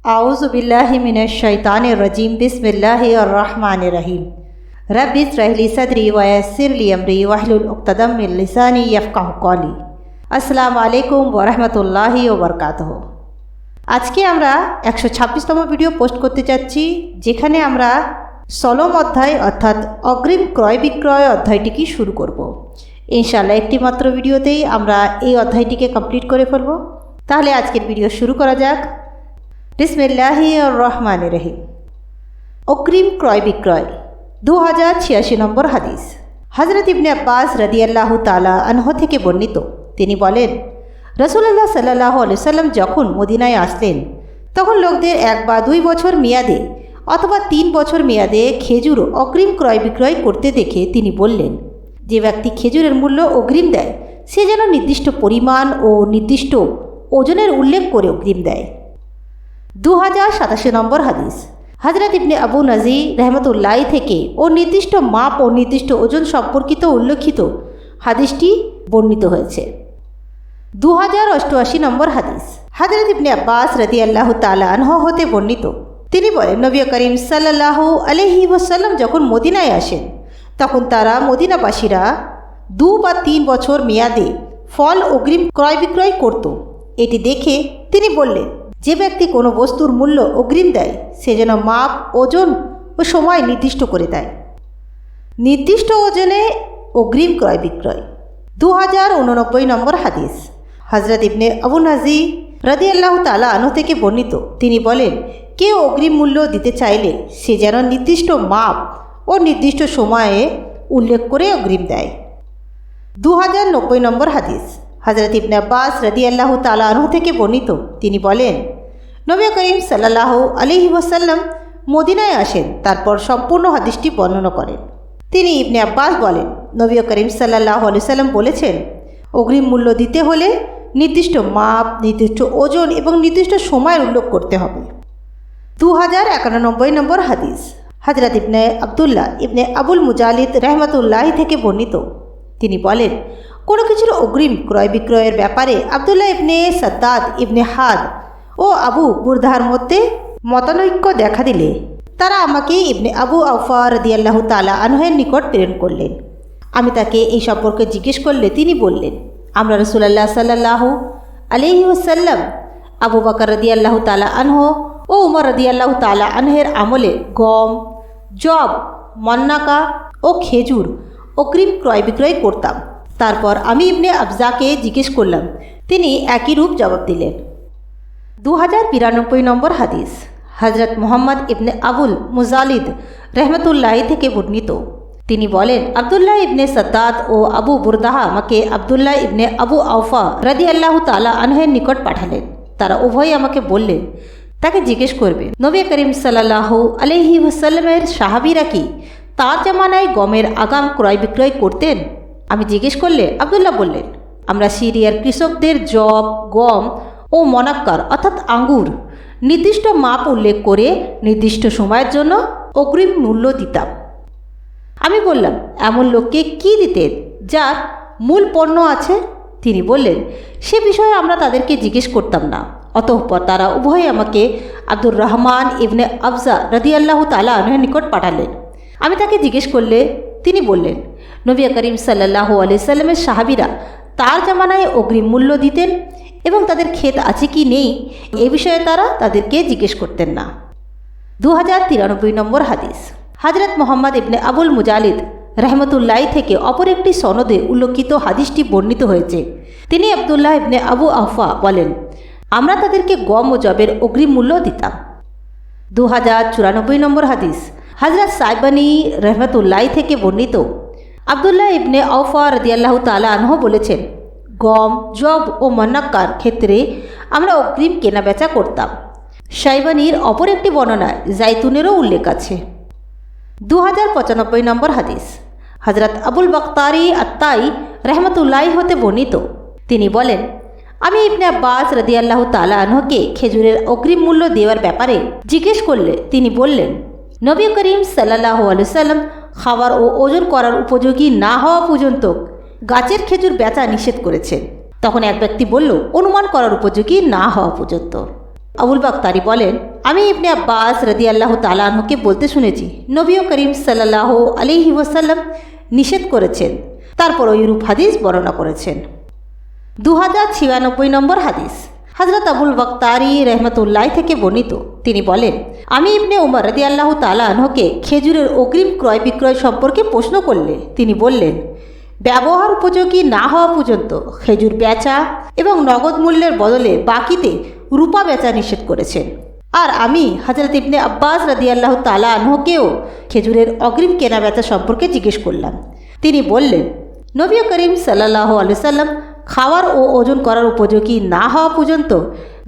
आऊज़ु बिल्लाहि मिनश शैतानिर रजीम बिस्मिल्लाहिर रहमानिर रहीम रब्बि इश्रह ली सदरी व यस्सिर ली अमरी वहलुल उक़्दतम मिन लिसानी यफ़क़हू क़ौली। আসসালামু আলাইকুম ওয়া রাহমাতুল্লাহি ওয়া বারাকাতুহু। আজকে আমরা 126তম ভিডিও পোস্ট করতে যাচ্ছি, যেখানে আমরা সলম অধ্যায় অর্থাৎ অগ্রিম ক্রয় বিক্রয় অধ্যায়টিকে শুরু করব। ইনশাআল্লাহ একটি মাত্র ভিডিওতেই আমরা এই অধ্যায়টিকে কমপ্লিট করে ফেলব। তাহলে আজকের ভিডিও শুরু করা যাক। বিসমিল্লাহির রহমানির রহিম। অগ্রিম ক্রয় বিক্রয় 2086 নম্বর হাদিস। হযরত ইবনে আব্বাস রাদিয়াল্লাহু তাআলা আনহু থেকে বর্ণিত, তিনি বলেন, রাসূলুল্লাহ সাল্লাল্লাহু আলাইহি ওয়াসাল্লাম যখন মদিনায় আসলেন, তখন লোকদের 1 বা 2 বছর মেয়াদে অথবা 3 বছর মেয়াদে খেজুর অগ্রিম ক্রয় বিক্রয় করতে দেখে তিনি বললেন, যে ব্যক্তি খেজুরের মূল্য অগ্রিম দেয় সে যেন নির্দিষ্ট পরিমাণ ও নির্দিষ্ট ওজনের উল্লেখ করে অগ্রিম দেয়। 2087 নম্বর হাদিস। হযরত ইবনে আবু নাজি রহমতুল্লাহ থেকে ও নির্দিষ্ট মাপ ও নির্দিষ্ট ওজন সম্পর্কিত উল্লেখিত হাদিসটি বর্ণিত হয়েছে। 2088 নম্বর হাদিস। হযরত ইবনে আব্বাস রাদিয়াল্লাহু তাআলা আনহু হতে বর্ণিত, তিনি বলেন, নবী করিম সাল্লাল্লাহু আলাইহি ওয়াসাল্লাম যখন মদিনায় আসেন, তখন তারা মদিনাবাসীরা 2 বা 3 বছর মেয়াদে ফল অগ্রিম ক্রয় বিক্রয় করত। এটি দেখে তিনি বললেন, যে ব্যক্তি কোনো বস্তুর মূল্য অগ্রিম দেয় সে যেন মাপ, ওজন ও সময় নির্দিষ্ট করে দেয়। নির্দিষ্ট ওজনে অগ্রিম ক্রয় বিক্রয় 2089 নম্বর হাদিস। হযরত ইবনে আবু নাজি রাদিয়াল্লাহু তাআলা আনহু থেকে বর্ণিত, তিনি বলেন, কেউ অগ্রিম মূল্য দিতে চাইলে সে যেন নির্দিষ্ট মাপ ও নির্দিষ্ট সময়ে উল্লেখ করে অগ্রিম দেয়। 2090 নম্বর হাদিস। হযরত ইবনে আব্বাস রাদিয়াল্লাহু তাআলা আনহু থেকে বর্ণিত, তিনি বলেন, নবী করিম সাল্লাল্লাহু আলাইহি ওয়াসাল্লাম মদিনায় আসেন, তারপর সম্পূর্ণ হাদিসটি বর্ণনা করেন। তিনি ইবনে আব্বাস বলেন, নবী করিম সাল্লাল্লাহু আলাইহি ওয়াসাল্লাম বলেছেন, অগ্রিম মূল্য দিতে হলে নির্দিষ্ট মাপ, নির্দিষ্ট ওজন এবং নির্দিষ্ট সময়ের উল্লেখ করতে হবে। 2091 নম্বর হাদিস। হযরত ইবনে আব্দুল্লাহ ইবনে আবুল মুজালিদ রহমতুল্লাহ থেকে বর্ণিত, তিনি বলেন, কোনো কিছুর অগ্রিম ক্রয় বিক্রয়ের ব্যাপারে আবদুল্লাহ ইবনে সাদ্দাদ ইবনে হাদ ও আবু বুরদার মধ্যে মতানৈক্য দেখা দিলে তারা আমাকে ইবনে আবু আওফা রাদিয়াল্লাহু তাআলা আনহুর নিকট প্রেরণ করলেন। আমি তাকে এই সম্পর্কে জিজ্ঞেস করলে তিনি বললেন, আমরা রাসূলুল্লাহ সাল্লাল্লাহু আলাইহি ওয়াসাল্লাম, আবু বকর রাদিয়াল্লাহু তাআলা আনহু ও উমর রাদিয়াল্লাহু তাআলা আনহের আমলে গম, জব, মন্নাকা ও খেজুর অগ্রিম ক্রয় বিক্রয় করতাম। তারপর আমি ইবনে আবজাকে জিজ্ঞেস করলাম, তিনি একই রূপ জবাব দিলেন। 2092 নম্বর হাদিস। হযরত মুহাম্মদ ইবনে আবুল মুজালিদ রহমতুল্লাহ থেকে বর্ণিত, তিনি বলেন, আবদুল্লাহ ইবনে সাদ্দাদ ও আবু বুরদাহ আমাকে আবদুল্লাহ ইবনে আবু আওফা রাদিয়াল্লাহু তাআলা আনহুর নিকট পাঠালেন। তারা উভয়ই আমাকে বললেন, তাকে জিজ্ঞেস করবে, নবী করিম সাল্লাল্লাহু আলাইহি ওয়াসাল্লামের সাহাবীরা কি তার জামানায় গমের আগাম ক্রয় বিক্রয় করতেন? আমি জিজ্ঞেস করলে আবদুল্লাহ বললেন, আমরা সিরিয়ার কৃষকদের জব, গম ও মনাক্কার অর্থাৎ আঙ্গুর নির্দিষ্ট মাপ উল্লেখ করে নির্দিষ্ট সময়ের জন্য অগ্রিম মূল্য দিতাম। আমি বললাম, এমন লোককে কি দিতেন যার মূল পণ্য আছে? তিনি বললেন, সে বিষয়ে আমরা তাদেরকে জিজ্ঞেস করতাম না। অতঃপর তারা উভয়ে আমাকে আব্দুর রহমান ইবনে আবজা রাদিয়াল্লাহু তাআলা আনহুর নিকট পাঠালেন। আমি তাকে জিজ্ঞেস করলে তিনি বললেন, নবী করিম সাল্লাল্লাহু আলাইহি সাল্লামের সাহাবীরা তার জামানায় অগ্রিম মূল্য দিতেন এবং তাদের ক্ষেত আছে কি নেই এ বিষয়ে তারা তাদেরকে জিজ্ঞেস করতেন না। 2093 নম্বর হাদিস। হযরত মুহাম্মদ ইবনে আবুল মুজালিদ রহমতুল্লাহ থেকে অপর একটি সনদে উল্লেখিত হাদিসটি বর্ণিত হয়েছে। তিনি আবদুল্লাহ ইবনে আবু আওফা বলেন, আমরা তাদেরকে গম ও জবের অগ্রিম মূল্য দিতাম। 2094 নম্বর হাদিস। হযরত সাইবানী রহমতুল্লাহ থেকে বর্ণিত, আবদুল্লাহ ইবনে আওফা রাদিয়াল্লাহু তাআলা আনহু বলেছেন, গম, জব ও মন্নাক্কার ক্ষেত্রে আমরা অগ্রিম কেনাবেচা করতাম। সাইবানীর অপর একটি বর্ণনায় জাইতুনেরও উল্লেখ আছে। 2095 নম্বর হাদিস। হযরত আবুল বক্তারি আত্তাই রহমতুল্লাহ হতে বর্ণিত, তিনি বলেন, আমি ইবনে আব্বাস রাদিয়াল্লাহু তাআলা আনহুকে খেজুরের অগ্রিম মূল্য দেওয়ার ব্যাপারে জিজ্ঞেস করলে তিনি বললেন, নবী করিম সাল্লাল্লাহু আলাইহি ওয়াসাল্লাম খাবার ও ওজন করার উপযোগী না হওয়া পর্যন্ত গাছের খেজুর বেচা নিষেধ করেছেন। তখন এক ব্যক্তি বলল, অনুমান করার উপযোগী না হওয়া পর্যন্ত। আবুল বাক্তারি বলেন, আমি ইবনে আব্বাস রাদিয়াল্লাহু তাআলা আনহুকে বলতে শুনেছি, নবী করিম সাল্লাল্লাহু আলাইহি ওয়াসাল্লাম নিষেধ করেছেন। তারপর ওইরূপ হাদিস বর্ণনা করেছেন। 2096 নম্বর হাদিস, হযরত আবুল বাক্তারি রহমতুল্লাহ থেকে বর্ণিত। তিনি বলেন, আমি ইবনে উমর রাদিয়াল্লাহু তাআলা আনহুকে খেজুরের অগ্রিম ক্রয় বিক্রয় সম্পর্কে প্রশ্ন করলে তিনি বললেন, ব্যবহার উপযোগী না হওয়া পর্যন্ত খেজুর বেচা এবং নগদ মূল্যের বদলে বাকিতে রূপা বেচা নিষেধ করেছেন। আর আমি হযরত ইবনে আব্বাস রাদিয়াল্লাহু তাআলা আনহুকেও খেজুরের অগ্রিম কেনা বেচা সম্পর্কে জিজ্ঞেস করলাম। তিনি বললেন, নবী করিম সাল্লাল্লাহু আলাইহি সাল্লাম খাওয়ার ও ওজন করার উপযোগী না হওয়া পর্যন্ত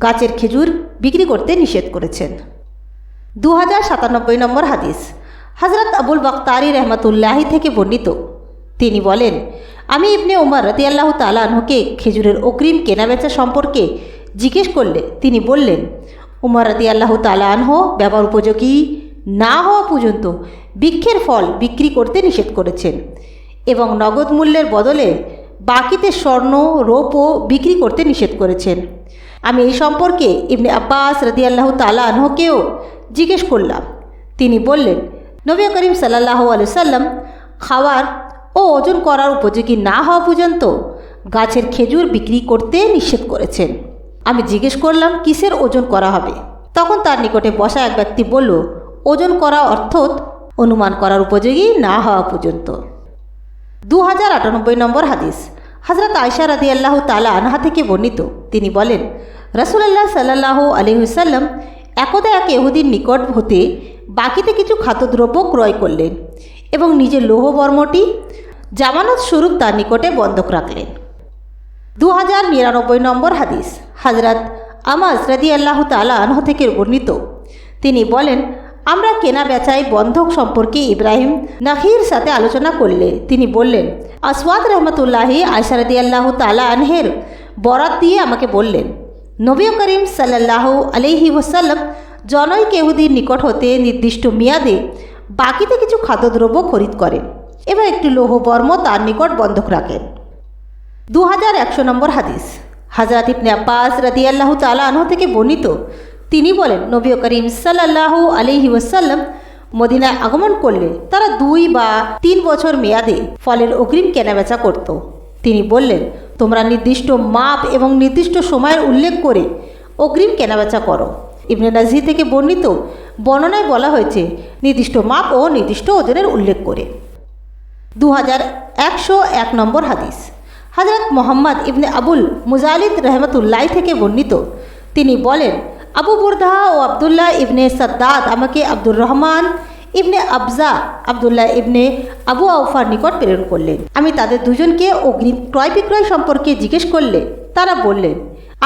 গাছের খেজুর বিক্রি করতে নিষেধ করেছেন। 2097 নম্বর হাদিস, হযরত আবুল বাক্তারি রহমতুল্লাহ থেকে বর্ণিত। তিনি বলেন, আমি ইবনে উমর রাদিয়াল্লাহু তাআলা আনহুকে খেজুরের অগ্রিম কেনাবেচা সম্পর্কে জিজ্ঞেস করলে তিনি বললেন, উমর রাদিয়াল্লাহু তাআলা আনহু ব্যবহার উপযোগী না হওয়া পর্যন্ত বৃক্ষের ফল বিক্রি করতে নিষেধ করেছেন এবং নগদ মূল্যের বদলে বাকিতে স্বর্ণ রৌপ্য বিক্রি করতে নিষেধ করেছেন। আমি এই সম্পর্কে ইবনে আব্বাস রাদিয়াল্লাহু তাআলা আনহুকেও জিজ্ঞেস করলাম। তিনি বললেন, নবী করিম সাল্লাল্লাহু আলাইহি সাল্লাম খাওয়ার ও ওজন করার উপযোগী না হওয়া পর্যন্ত গাছের খেজুর বিক্রি করতে নিষেধ করেছেন। আমি জিজ্ঞেস করলাম, কিসের ওজন করা হবে? তখন তার নিকটে বসা এক ব্যক্তি বলল, ওজন করা অর্থাৎ অনুমান করার উপযোগী না হওয়া পর্যন্ত। 2098 নম্বর হাদিস, হযরত আয়েশা রাদিয়াল্লাহু তাআলা আনহা থেকে বর্ণিত। তিনি বলেন, রাসূলুল্লাহ সাল্লাল্লাহু আলাইহি ওয়াসাল্লাম একদা এক ইহুদির নিকট হতে বাকিতে কিছু খাদ্যদ্রব্য ক্রয় করলেন এবং নিজের লৌহবর্মটি জামানত স্বরূপ তার নিকটে বন্ধক রাখলেন। 2099 নম্বর হাদিস, হযরত আমাস রাদিয়াল্লাহু তাআলা আনহু থেকে বর্ণিত। তিনি বলেন, আমরা কেনা বেচায় বন্ধক সম্পর্কে ইব্রাহিম নাখির সাথে আলোচনা করলে তিনি বললেন, আসওয়াদ রহমতুল্লাহি আয়েশা রাদিয়াল্লাহু তাআলা আনহের বরাত দিয়ে আমাকে বললেন, নবী করিম সাল্লাল্লাহু আলাইহি ওয়াসাল্লাম জনৈক ইহুদির নিকট হতে নির্দিষ্ট মেয়াদে বাকিতে কিছু খাদ্যদ্রব্য খরিদ করেন এবং একটি লৌহবর্ম তার নিকট বন্ধক রাখেন। 2100 নম্বর হাদিস, হযরত ইবনে আব্বাস রাদিয়াল্লাহু তাআলা আনহু থেকে বর্ণিত। তিনি বলেন, নবী করিম সাল্লাল্লাহু আলাইহি ওয়াসাল্লাম মদিনায় আগমন করলে তারা 2 বা 3 বছর মেয়াদে ফলের অগ্রিম কেনাবেচা করত। তিনি বললেন, তোমরা নির্দিষ্ট মাপ এবং নির্দিষ্ট সময়ের উল্লেখ করে অগ্রিম কেনাবেচা করো। ইবনে নাজি থেকে বর্ণিত বর্ণনায় বলা হয়েছে নির্দিষ্ট মাপ ও নির্দিষ্ট ওজনের উল্লেখ করে। 2101 নম্বর হাদিস, হযরত মুহাম্মদ ইবনে আবুল মুজালিদ রহমতুল্লাহ থেকে বর্ণিত। তিনি বলেন, আবু বুরদা ও আবদুল্লাহ ইবনে সাদ্দাদ আমাকে আব্দুর রহমান ইবনে আবজা আবদুল্লাহ ইবনে আবু আউফার নিকট প্রেরণ করলেন। আমি তাদের দুজনকে অগ্রিম ক্রয় বিক্রয় সম্পর্কে জিজ্ঞেস করলে তারা বললেন,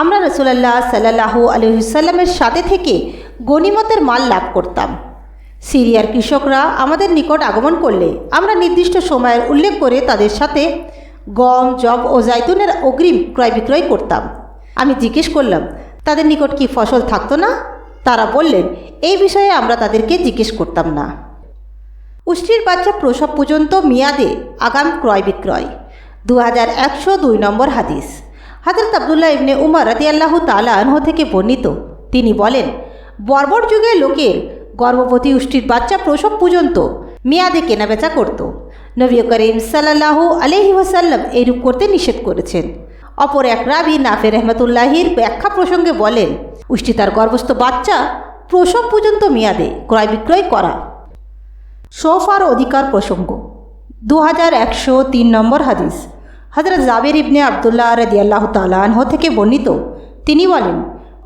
আমরা রাসূলুল্লাহ সাল্লাল্লাহু আলাইহি ওয়াসাল্লামের সাথে থেকে গনিমতের মাল লাভ করতাম। সিরিয়ার কৃষকরা আমাদের নিকট আগমন করলে আমরা নির্দিষ্ট সময়ের উল্লেখ করে তাদের সাথে গম, জব ও জাইতুনের অগ্রিম ক্রয় বিক্রয় করতাম। আমি জিজ্ঞেস করলাম, তাদের নিকট কি ফসল থাকতো না? তারা বললেন, এই বিষয়ে আমরা তাদেরকে জিজ্ঞেস করতাম না। উষ্ট্রির বাচ্চা প্রসব পর্যন্ত মেয়াদে আগাম ক্রয় বিক্রয়। 2102 নম্বর হাদিস, হযরত আব্দুল্লাহ ইবনে উমর রাদিয়াল্লাহু তাআলা আনহু থেকে বর্ণিত। তিনি বলেন, বর্বর যুগে লোকের গর্ভবতী উষ্ট্রির বাচ্চা প্রসব পর্যন্ত মেয়াদে কেনাবেচা করত। নবী করিম সাল্লাল্লাহু আলাইহি ওয়াসাল্লাম এইরূপ করতে নিষেধ করেছেন। অপর এক রাবি নাফে রহমতুল্লাহির ব্যাখ্যা প্রসঙ্গে বলেন, উষ্ট্রি তার গর্ভস্থ বাচ্চা প্রসব পর্যন্ত মেয়াদে ক্রয় বিক্রয় করা। সোফার অধিকার প্রসঙ্গ। 2103 নম্বর হাদিস, হযরত জাবের ইবনে আবদুল্লাহ রাদিয়াল্লাহু তাআলা আনহু থেকে বর্ণিত। তিনি বলেন,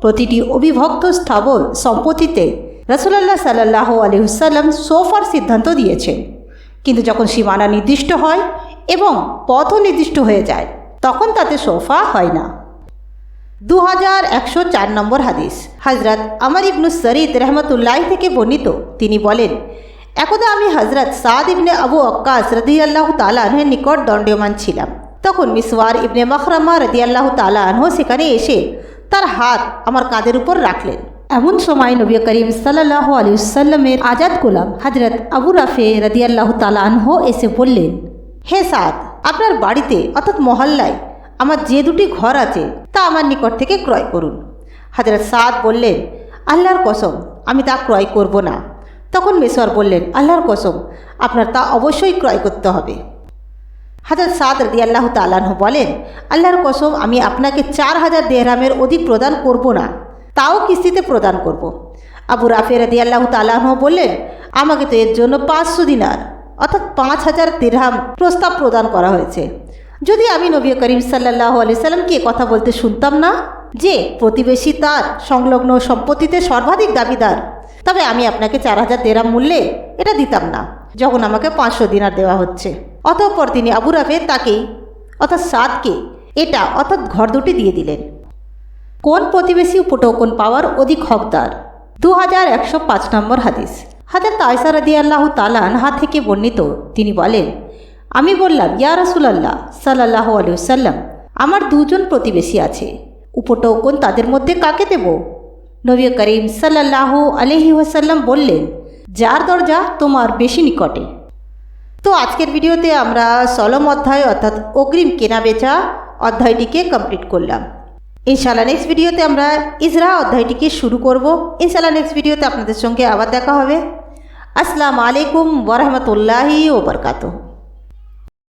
প্রতিটি অবিভক্ত স্থাবর সম্পত্তিতে রাসূলুল্লাহ সাল্লাল্লাহু আলাইহি ওয়াসাল্লাম সোফার সিদ্ধান্ত দিয়েছেন, কিন্তু যখন সীমানা নির্দিষ্ট হয় এবং পথও নির্দিষ্ট হয়ে যায় তখন তাতে সোফা হয় না। 2104 নম্বর হাদিস, হযরত আমর ইবনে সরিদ রহমতুল্লাহ থেকে বর্ণিত। তিনি বলেন, একদা আমি হযরত সাদ ইবনে আবু ওয়াক্কাস রাদিয়াল্লাহু তাআলা আনহুর নিকট দণ্ডায়মান ছিলাম। তখন মিসওয়ার ইবনে মাখরামা রাদিয়াল্লাহু তাআলা আনহু সেখানে এসে তার হাত আমার কাঁধের উপর রাখলেন। এমন সময় নবী করিম সাল্লাল্লাহু আলাইহি ওয়াসাল্লামের আজাদ গোলাম হযরত আবু রাফে রাদিয়াল্লাহু তাআলা আনহু এসে বললেন, হে সাদ, আপনার বাড়িতে অর্থাৎ মহল্লায় আমার যে 2টি ঘর আছে তা আমার নিকট থেকে ক্রয় করুন। হযরত সাদ বললেন, আল্লাহর কসম আমি তা ক্রয় করব না। তখন মেসওয়ার বললেন, আল্লাহর কসম আপনার তা অবশ্যই ক্রয় করতে হবে। হযরত সাদ রাদিয়াল্লাহু তাআলা আনহু বলেন, আল্লাহর কসম আমি আপনাকে 4000 দিরহামের অধিক প্রদান করব না, তাও কিস্তিতে প্রদান করব। আবু রাফি রাদিয়াল্লাহু তাআলা আনহু বললেন, আমাকে তো এর জন্য 500 দিনার অর্থাৎ 5000 দিরহাম প্রস্তাব প্রদান করা হয়েছে। যদি আমি নবী করিম সাল্লাল্লাহু আলাইহি সাল্লামকে কথা বলতে শুনতাম না যে প্রতিবেশী তার সংলগ্ন সম্পত্তিতে সর্বাধিক দাবিদার, তবে আমি আপনাকে 4000 দিরহাম মূল্যে এটা দিতাম না, যখন আমাকে 500 দিনার দেওয়া হচ্ছে। অতঃপর তিনি আবু রাফে তাকেই অর্থাৎ সাদকে এটা অর্থাৎ ঘর দুটি দিয়ে দিলেন। কোন প্রতিবেশী উপটোকন পাওয়ার অধিক হকদার? 2105 নম্বর হাদিস। হযরত আয়েশা রাদিয়াল্লাহু তাআলা আনহা থেকে বর্ণিত, তিনি বলেন, আমি বললাম, ইয়া রাসূলুল্লাহ সাল্লাল্লাহু আলাইহি ওয়াসাল্লাম, আমার দুজন প্রতিবেশী আছে, উপটোকন তাদের মধ্যে কাকে দেব? নবী করিম সাল্লাল্লাহু আলাইহি ওয়াসাল্লাম বললেন, যার দরজা তোমার বেশি নিকটে। তো আজকের ভিডিওতে আমরা সলম অধ্যায় অর্থাৎ অগ্রিম কেনাবেচা অধ্যায়টিকে কমপ্লিট করলাম। ইনশাআল্লাহ নেক্সট ভিডিওতে আমরা ইজরা অধ্যায়টিকে শুরু করব। ইনশাআল্লাহ নেক্সট ভিডিওতে আপনাদের সঙ্গে আবার দেখা হবে। আসসালামু আলাইকুম ওয়া রাহমাতুল্লাহি ওয়া বারাকাতুহু।